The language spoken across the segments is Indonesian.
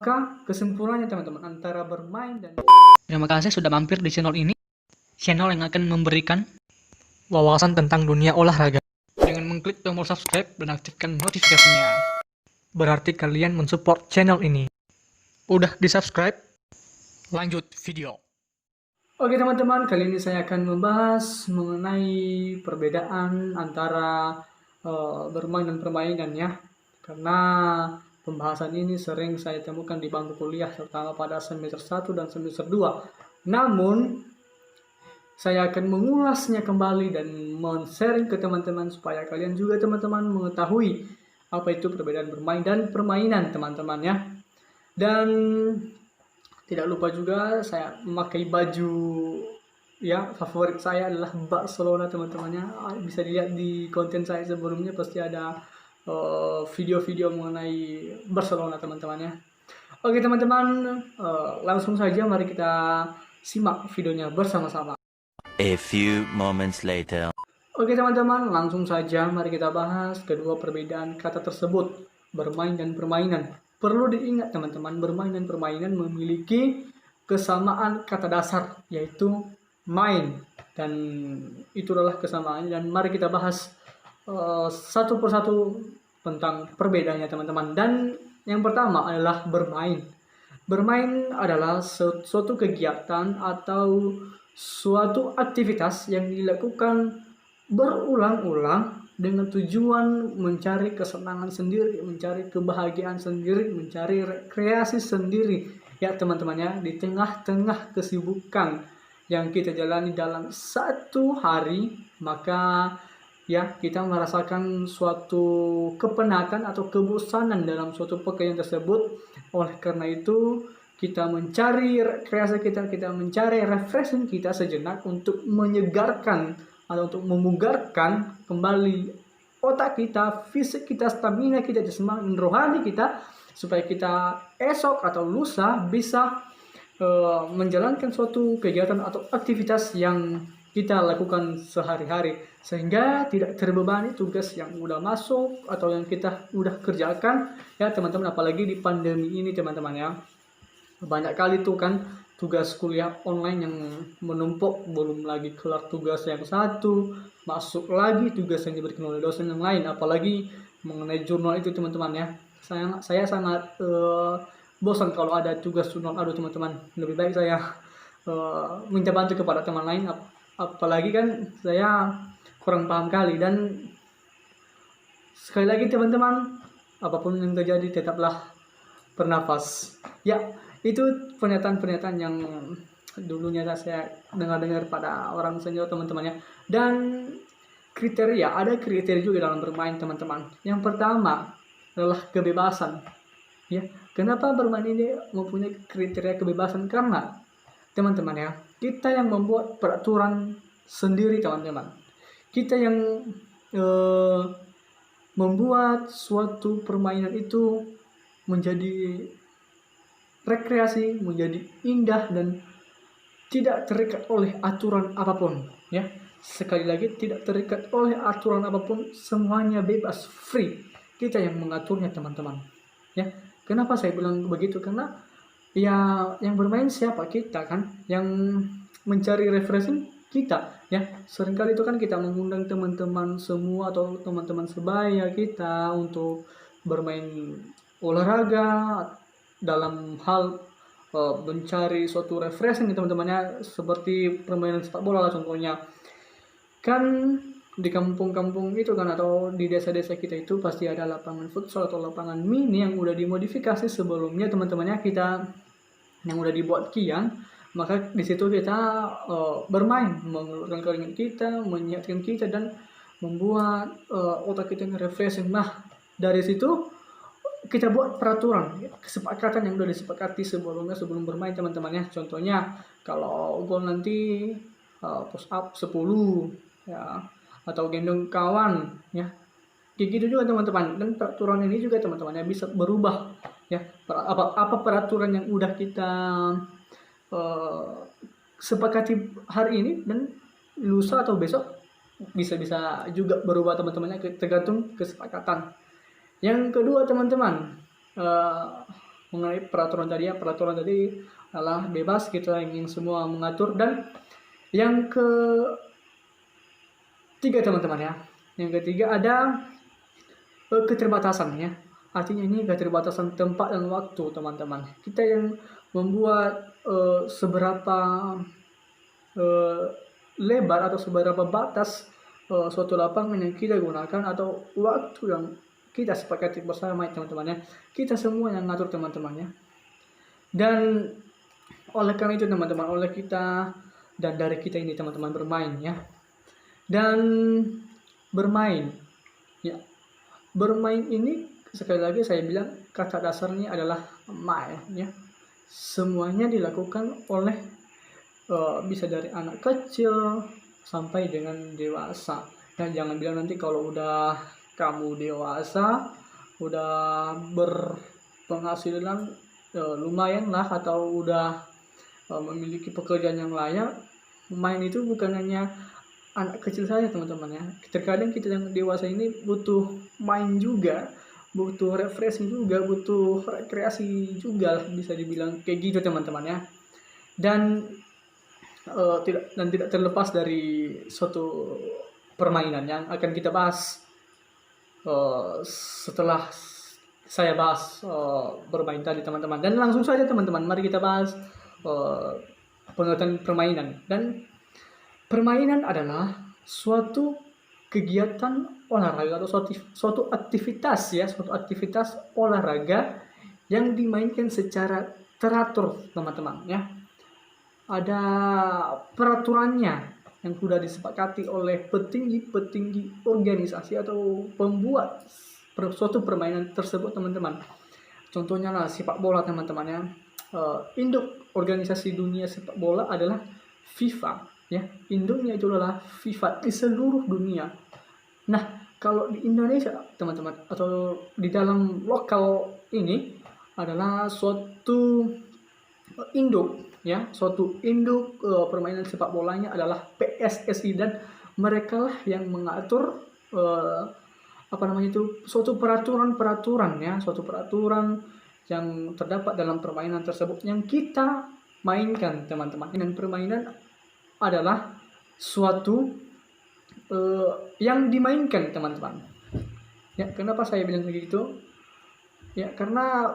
Maka kesimpulannya teman-teman antara bermain dan Terima kasih sudah mampir di channel ini, channel yang akan memberikan wawasan tentang dunia olahraga. Dengan mengklik tombol subscribe dan aktifkan notifikasinya, berarti kalian mensupport channel ini. Udah di subscribe? Lanjut video. Oke teman-teman, kali ini saya akan membahas mengenai perbedaan antara bermain dan permainan ya. Karena pembahasan ini sering saya temukan di bangku kuliah, terutama pada semester 1 dan semester 2. Namun, saya akan mengulasnya kembali dan men-sharing ke teman-teman supaya kalian juga teman-teman mengetahui apa itu perbedaan bermain dan permainan teman-teman ya. Dan tidak lupa juga saya memakai baju ya favorit saya adalah Barcelona teman-temannya. Bisa dilihat di konten saya sebelumnya, pasti ada video-video mengenai Barcelona teman-temannya. Oke teman-teman, langsung saja mari kita simak videonya bersama-sama. A few moments later. Oke teman-teman, langsung saja mari kita bahas kedua perbedaan kata tersebut, bermain dan permainan. Perlu diingat teman-teman, bermain dan permainan memiliki kesamaan kata dasar, yaitu main. Dan itu adalah kesamaannya, dan mari kita bahas satu persatu tentang perbedaannya teman-teman. Dan yang pertama adalah bermain. Bermain adalah suatu kegiatan atau suatu aktivitas yang dilakukan berulang-ulang dengan tujuan mencari kesenangan sendiri, mencari kebahagiaan sendiri, mencari rekreasi sendiri. Ya teman-teman ya, di tengah-tengah kesibukan yang kita jalani dalam satu hari, maka ya kita merasakan suatu kepenatan atau kebosanan dalam suatu pekerjaan tersebut. Oleh karena itu kita mencari rekreasi kita mencari refreshing kita sejenak untuk menyegarkan atau untuk memugarkan kembali otak kita, fisik kita, stamina kita, jasmani, rohani kita, supaya kita esok atau lusa bisa menjalankan suatu kegiatan atau aktivitas yang kita lakukan sehari-hari, sehingga tidak terbebani tugas yang udah masuk atau yang kita udah kerjakan ya teman-teman. Apalagi di pandemi ini teman-teman ya, banyak kali tuh kan tugas kuliah online yang menumpuk, belum lagi kelar tugas yang satu, masuk lagi tugas yang diberikan oleh dosen yang lain. Apalagi mengenai jurnal itu teman-teman ya, saya sangat bosan kalau ada tugas jurnal. Aduh teman-teman, lebih baik saya minta bantu kepada teman lain. Apalagi kan saya kurang paham kali. Dan sekali lagi teman-teman, apapun yang terjadi tetaplah bernafas ya. Itu pernyataan-pernyataan yang dulunya saya dengar-dengar pada orang senior teman-temannya. Dan ada kriteria juga dalam bermain teman-teman. Yang pertama adalah kebebasan ya. Kenapa bermain ini mempunyai kriteria kebebasan? Karena teman-teman ya, kita yang membuat peraturan sendiri teman-teman. Kita yang membuat suatu permainan itu menjadi rekreasi, menjadi indah dan tidak terikat oleh aturan apapun ya. Sekali lagi, tidak terikat oleh aturan apapun, semuanya bebas, free. Kita yang mengaturnya teman-teman ya. Kenapa saya bilang begitu? Karena ya yang bermain siapa? Kita kan, yang mencari refreshing kita ya. Seringkali itu kan kita mengundang teman-teman semua atau teman-teman sebaya kita untuk bermain olahraga dalam hal mencari suatu refreshing teman-temannya, seperti permainan sepak bola lah contohnya. Kan di kampung-kampung itu kan, atau di desa-desa kita itu pasti ada lapangan futsal atau lapangan mini yang udah dimodifikasi sebelumnya teman-temannya kita, yang udah dibuat kian. Maka di situ kita bermain, mengeluarkan keringat kita, menyiapkan kita, dan membuat otak kita refreshing. Nah dari situ kita buat peraturan, kesepakatan yang udah disepakati sebelumnya sebelum bermain teman-temannya. Contohnya kalau gol nanti push up 10 ya, atau gendong kawan ya, kayak gitu juga teman-teman. Dan peraturan ini juga teman-temannya bisa berubah ya. Apa peraturan yang udah kita sepakati hari ini dan lusa atau besok bisa juga berubah teman-temannya, tergantung kesepakatan. Yang kedua teman-teman, mengenai peraturan tadi ya. Peraturan tadi adalah bebas, kita ingin semua mengatur. Dan yang ketiga teman-teman ya, yang ketiga ada keterbatasan ya. Artinya ini keterbatasan tempat dan waktu teman-teman. Kita yang membuat seberapa lebar atau seberapa batas suatu lapangan yang kita gunakan atau waktu yang kita sepakati bersama teman-teman ya. Kita semua yang ngatur teman-teman ya. Dan oleh karena itu teman-teman, oleh kita dan dari kita ini teman-teman bermain ya. Dan bermain ya. Bermain ini sekali lagi saya bilang kata dasarnya adalah main ya. Semuanya dilakukan oleh bisa dari anak kecil sampai dengan dewasa. Dan jangan bilang nanti kalau udah kamu dewasa, udah berpenghasilan lumayan lah, atau udah memiliki pekerjaan yang layak, main itu bukan hanya anak kecil saja teman-teman ya. Terkadang kita yang dewasa ini butuh main juga, butuh refreshing juga, butuh rekreasi juga, bisa dibilang kayak gitu teman-teman ya. Dan tidak terlepas dari suatu permainan yang akan kita bahas setelah saya bahas bermain tadi teman-teman. Dan langsung saja teman-teman, mari kita bahas pengertian permainan. Dan permainan adalah suatu kegiatan olahraga atau suatu aktivitas ya, suatu aktivitas olahraga yang dimainkan secara teratur teman-teman ya. Ada peraturannya yang sudah disepakati oleh petinggi-petinggi organisasi atau pembuat suatu permainan tersebut teman-teman. Contohnya lah sepak bola teman-teman ya. Induk organisasi dunia sepak bola adalah FIFA ya. Induknya itu adalah FIFA di seluruh dunia. Nah, kalau di Indonesia teman-teman atau di dalam lokal ini adalah suatu induk ya, suatu induk permainan sepak bolanya adalah PSSI, dan mereka lah yang mengatur suatu peraturan ya, suatu peraturan yang terdapat dalam permainan tersebut yang kita mainkan teman-teman. Dan permainan adalah suatu yang dimainkan teman-teman ya. Kenapa saya bilang begitu ya? Karena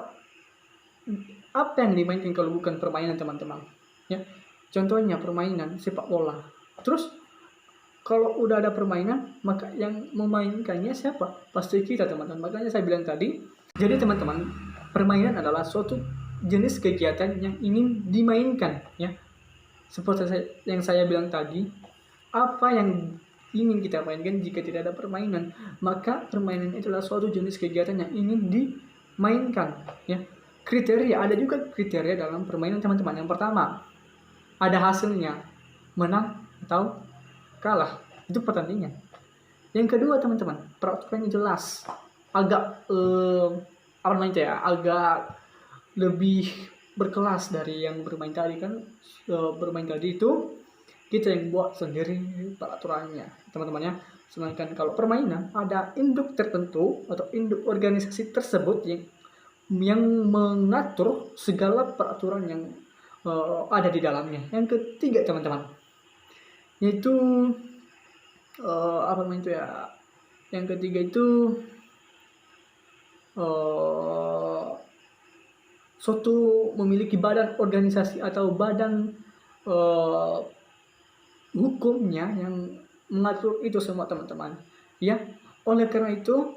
apa yang dimainkan kalau bukan permainan teman-teman ya? Contohnya permainan sepak bola. Terus kalau udah ada permainan, maka yang memainkannya siapa? Pasti kita teman-teman. Makanya saya bilang tadi, jadi teman-teman, permainan adalah suatu jenis kegiatan yang ingin dimainkan ya. Seperti yang saya bilang tadi, apa yang ingin kita mainkan jika tidak ada permainan, maka permainan itulah suatu jenis kegiatan yang ingin dimainkan ya. Kriteria, ada juga kriteria dalam permainan teman-teman. Yang pertama, ada hasilnya, menang atau kalah, itu pertandingan. Yang kedua teman-teman, peraturannya jelas, agak agak lebih berkelas dari yang bermain tadi kan. Bermain tadi itu kita yang buat sendiri peraturannya teman-teman ya. Sedangkan kalau permainan ada induk tertentu atau induk organisasi tersebut yang mengatur segala peraturan yang ada di dalamnya. Yang ketiga teman-teman, yaitu yang ketiga itu suatu memiliki badan organisasi atau badan hukumnya yang mengatur itu semua teman-teman ya. Oleh karena itu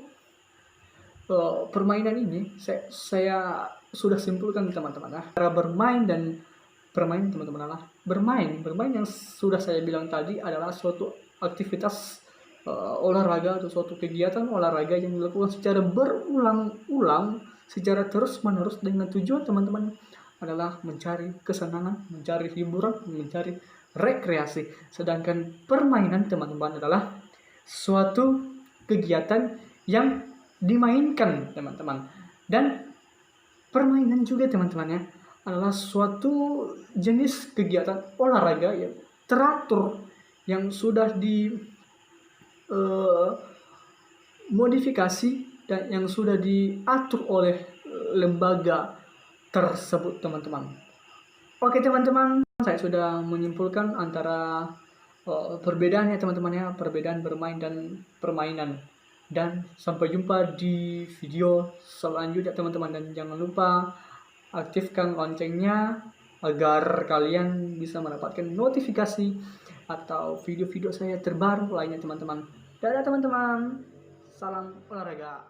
permainan ini saya sudah simpulkan teman-teman ya. Cara bermain dan bermain teman-teman adalah bermain yang sudah saya bilang tadi adalah suatu aktivitas olahraga atau suatu kegiatan olahraga yang dilakukan secara berulang-ulang, secara terus-menerus, dengan tujuan teman-teman adalah mencari kesenangan, mencari hiburan, mencari rekreasi. Sedangkan permainan teman-teman adalah suatu kegiatan yang dimainkan teman-teman. Dan permainan juga teman-teman ya adalah suatu jenis kegiatan olahraga yang teratur, yang sudah dimodifikasi dan yang sudah diatur oleh lembaga tersebut teman-teman. Oke teman-teman, saya sudah menyimpulkan antara perbedaannya teman-teman ya, perbedaan bermain dan permainan. Dan sampai jumpa di video selanjutnya teman-teman, dan jangan lupa aktifkan loncengnya agar kalian bisa mendapatkan notifikasi atau video-video saya terbaru lainnya teman-teman. Dadah teman-teman, salam olahraga.